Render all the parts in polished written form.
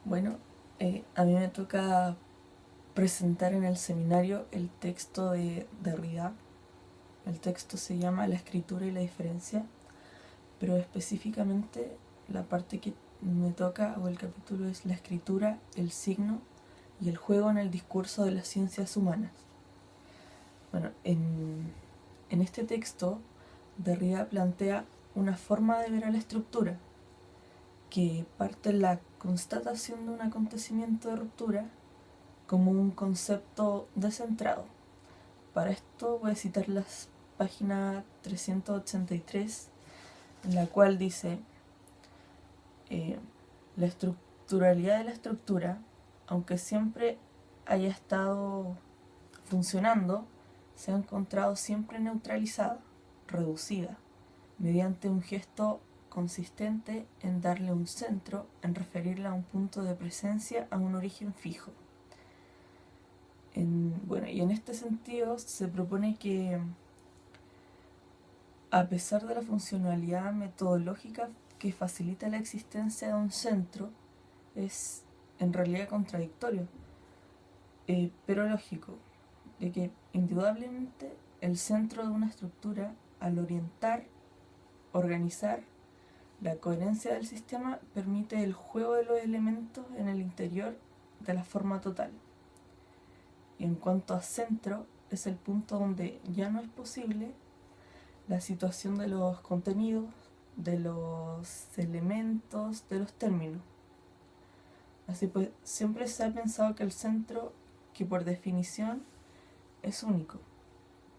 Bueno, a mí me toca presentar en el seminario el texto de Derrida. El texto se llama La escritura y la diferencia, pero específicamente la parte que me toca o el capítulo es la escritura, el signo y el juego en el discurso de las ciencias humanas. Bueno, en este texto Derrida plantea una forma de ver a la estructura que parte en la constatación de un acontecimiento de ruptura como un concepto descentrado. Para esto voy a citar la página 383, en la cual dice: la estructuralidad de la estructura, aunque siempre haya estado funcionando, se ha encontrado siempre neutralizada, reducida, mediante un gesto consistente en darle un centro, en referirla a un punto de presencia, a un origen fijo. Y en este sentido se propone que, a pesar de la funcionalidad metodológica que facilita la existencia de un centro, es en realidad contradictorio, pero lógico, de que indudablemente el centro de una estructura, al orientar, organizar la coherencia del sistema, permite el juego de los elementos en el interior de la forma total. Y en cuanto a centro, es el punto donde ya no es posible la situación de los contenidos, de los elementos, de los términos. Así pues, siempre se ha pensado que el centro, que por definición es único,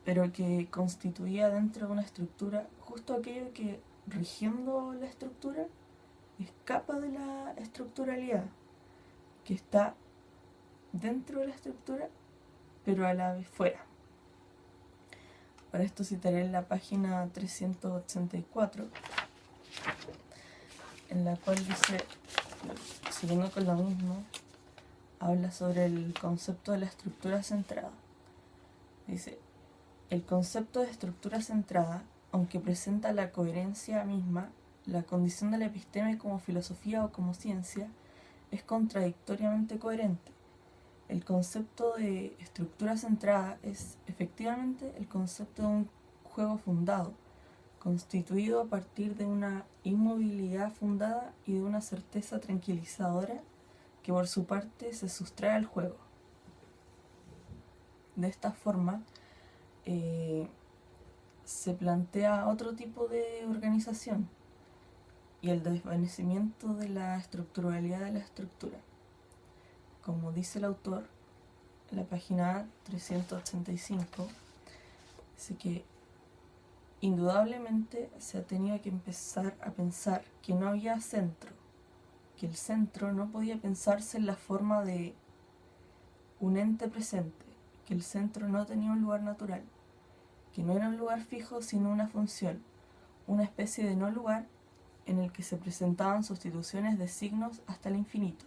pero que constituía dentro de una estructura justo aquello que, rigiendo la estructura, escapa de la estructuralidad, que está dentro de la estructura, pero a la vez fuera. Para esto citaré la página 384, en la cual dice, siguiendo con lo mismo, habla sobre el concepto de la estructura centrada. Dice: el concepto de estructura centrada, aunque presenta la coherencia misma, la condición de la episteme como filosofía o como ciencia, es contradictoriamente coherente. El concepto de estructura centrada es efectivamente el concepto de un juego fundado, constituido a partir de una inmovilidad fundada y de una certeza tranquilizadora que por su parte se sustrae al juego. De esta forma, se plantea otro tipo de organización y el desvanecimiento de la estructuralidad de la estructura. Como dice el autor, en la página 385, dice que indudablemente se ha tenido que empezar a pensar que no había centro, que el centro no podía pensarse en la forma de un ente presente, que el centro no tenía un lugar natural, que no era un lugar fijo sino una función, una especie de no lugar en el que se presentaban sustituciones de signos hasta el infinito.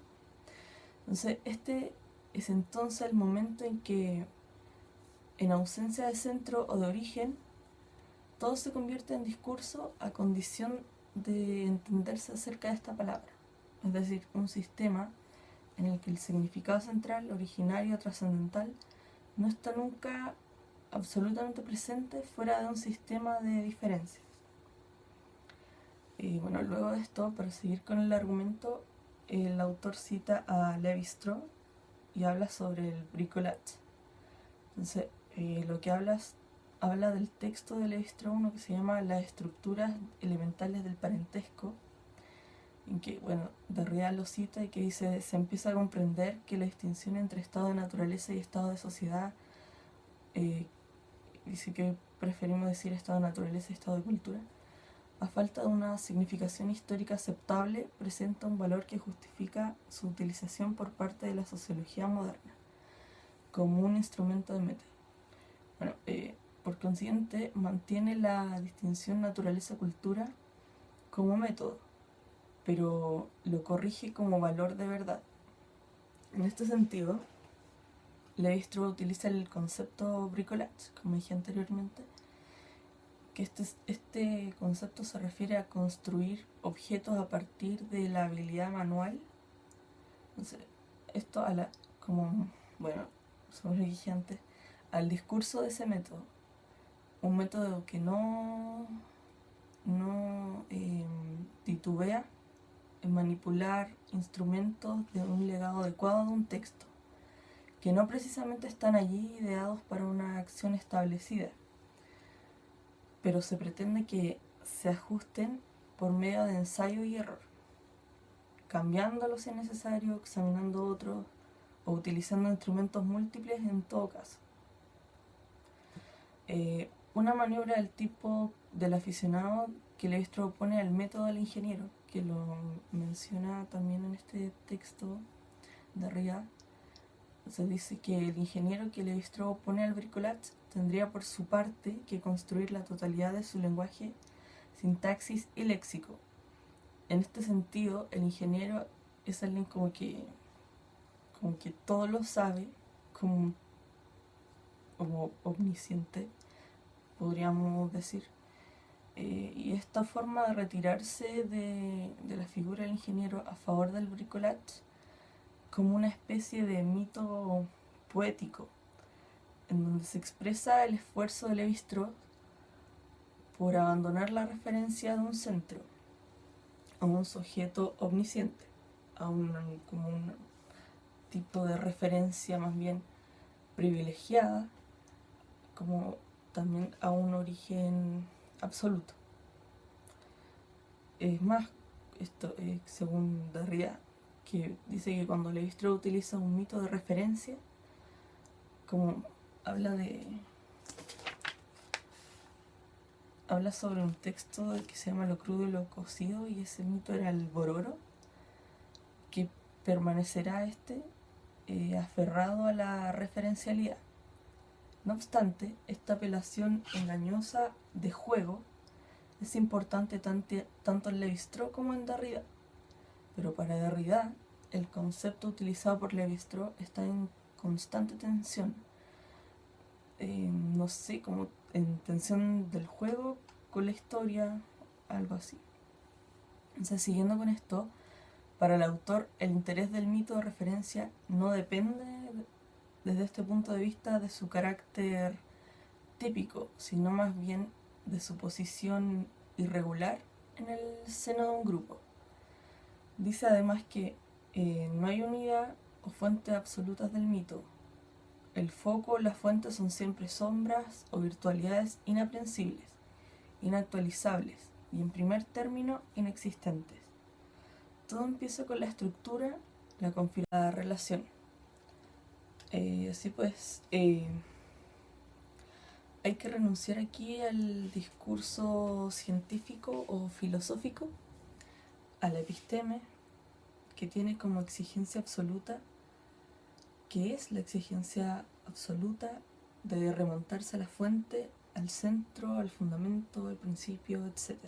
Entonces, este es entonces el momento en que, en ausencia de centro o de origen, todo se convierte en discurso a condición de entenderse acerca de esta palabra, es decir, un sistema en el que el significado central, originario, trascendental, no está nunca absolutamente presente fuera de un sistema de diferencias. Y bueno, luego de esto, para seguir con el argumento, el autor cita a Lévi-Strauss y habla sobre el bricolage. Entonces, lo que habla del texto de Lévi-Strauss, uno que se llama Las estructuras elementales del parentesco, en que, bueno, Derrida lo cita y que dice: se empieza a comprender que la distinción entre estado de naturaleza y estado de sociedad, dice que preferimos decir estado de naturaleza y estado de cultura, a falta de una significación histórica aceptable, presenta un valor que justifica su utilización por parte de la sociología moderna como un instrumento de método. Bueno, por consiguiente, mantiene la distinción naturaleza-cultura como método, pero lo corrige como valor de verdad. En este sentido, Lévi-Strauss utiliza el concepto bricolage, como dije anteriormente, que este concepto se refiere a construir objetos a partir de la habilidad manual Entonces, esto como, bueno, como lo dije antes, al discurso de ese método, un método que no titubea en manipular instrumentos de un legado adecuado de un texto, que no precisamente están allí ideados para una acción establecida, pero se pretende que se ajusten por medio de ensayo y error, cambiándolos si es necesario, examinando otros o utilizando instrumentos múltiples en todo caso. Una maniobra del tipo del aficionado que Levi-Strauss opone al método del ingeniero, que lo menciona también en este texto de Derrida. Se dice que el ingeniero que Levi-Strauss opone al bricolage tendría por su parte que construir la totalidad de su lenguaje, sintaxis y léxico. En este sentido, el ingeniero es alguien como que todo lo sabe, como omnisciente, podríamos decir. Y esta forma de retirarse de la figura del ingeniero a favor del bricolage como una especie de mito poético, en donde se expresa el esfuerzo de Levi-Strauss por abandonar la referencia de un centro a un sujeto omnisciente, como un tipo de referencia más bien privilegiada, como también a un origen absoluto. Es más, esto según Derrida, que dice que cuando Levi-Strauss utiliza un mito de referencia, como habla sobre un texto que se llama Lo crudo y lo cocido, y ese mito era el bororo, que permanecerá aferrado a la referencialidad. No obstante, esta apelación engañosa de juego es importante tanto en Levi-Strauss como en Derrida, pero para Derrida el concepto utilizado por Levi-Strauss está en constante tensión, no sé, como en tensión del juego con la historia, algo así. Entonces, siguiendo con esto, para el autor el interés del mito de referencia no depende desde este punto de vista de su carácter típico, sino más bien de su posición irregular en el seno de un grupo. Dice además que no hay unidad o fuentes absolutas del mito. El foco o la fuente son siempre sombras o virtualidades inaprensibles, inactualizables y, en primer término, inexistentes. Todo empieza con la estructura, la configuración, la relación. Así pues, hay que renunciar aquí al discurso científico o filosófico, a la episteme, que tiene como exigencia absoluta, que es la exigencia absoluta de remontarse a la fuente, al centro, al fundamento, al principio, etc.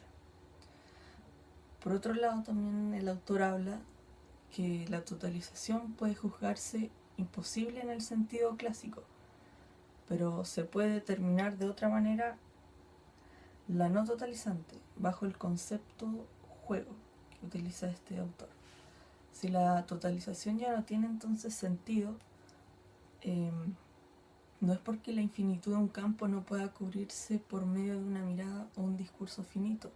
Por otro lado, también el autor habla que la totalización puede juzgarse imposible en el sentido clásico, pero se puede determinar de otra manera la no totalizante, bajo el concepto juego que utiliza este autor. Si la totalización ya no tiene entonces sentido, no es porque la infinitud de un campo no pueda cubrirse por medio de una mirada o un discurso finito,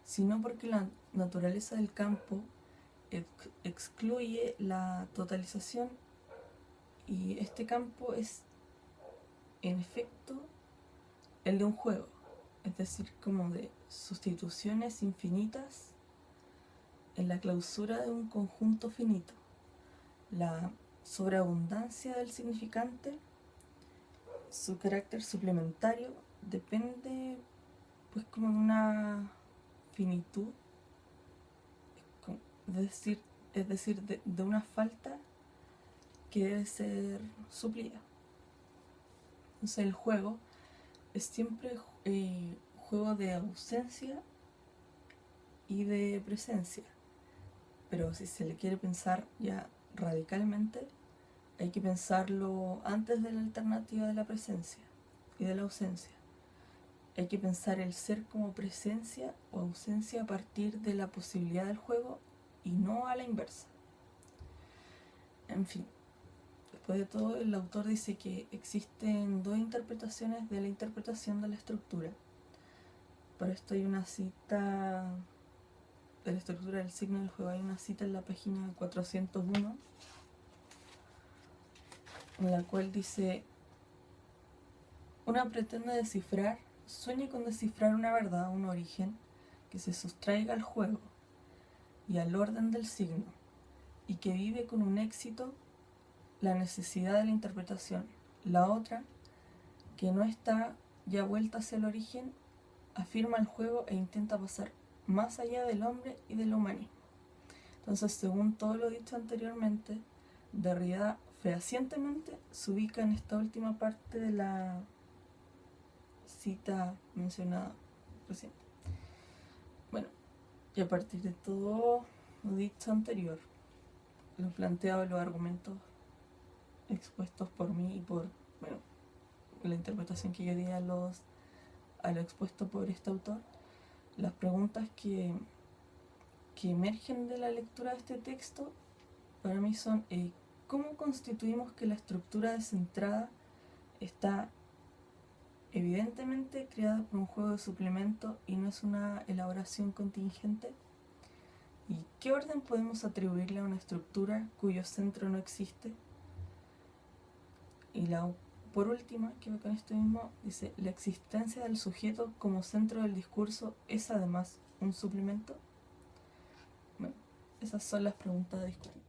sino porque la naturaleza del campo excluye la totalización, y este campo es, en efecto, el de un juego, es decir, como de sustituciones infinitas en la clausura de un conjunto finito. La sobreabundancia del significante, su carácter suplementario, depende pues como de una finitud, es decir, de una falta que debe ser suplida. Entonces el juego es siempre juego de ausencia y de presencia, pero si se le quiere pensar ya radicalmente, hay que pensarlo antes de la alternativa de la presencia y de la ausencia. Hay que pensar el ser como presencia o ausencia a partir de la posibilidad del juego y no a la inversa. En fin, después de todo, el autor dice que existen dos interpretaciones de la interpretación de la estructura. Para esto hay una cita de la estructura del signo del juego, hay una cita en la página 401, en la cual dice: una pretende descifrar, sueña con descifrar una verdad, un origen, que se sustraiga al juego y al orden del signo, y que vive con un éxito la necesidad de la interpretación. La otra, que no está ya vuelta hacia el origen, afirma el juego e intenta pasar más allá del hombre y del humanismo. Entonces, según todo lo dicho anteriormente, Derrida fehacientemente se ubica en esta última parte de la cita mencionada recién. Bueno, y a partir de todo lo dicho anterior, lo planteado, los argumentos expuestos por mí y por, bueno, la interpretación que yo di a lo expuesto por este autor, las preguntas que emergen de la lectura de este texto para mí son: ¿cómo constituimos que la estructura descentrada está evidentemente creada por un juego de suplemento y no es una elaboración contingente? ¿Y qué orden podemos atribuirle a una estructura cuyo centro no existe? Y por última, que va con esto mismo, dice: ¿la existencia del sujeto como centro del discurso es además un suplemento? Bueno, esas son las preguntas a discutir.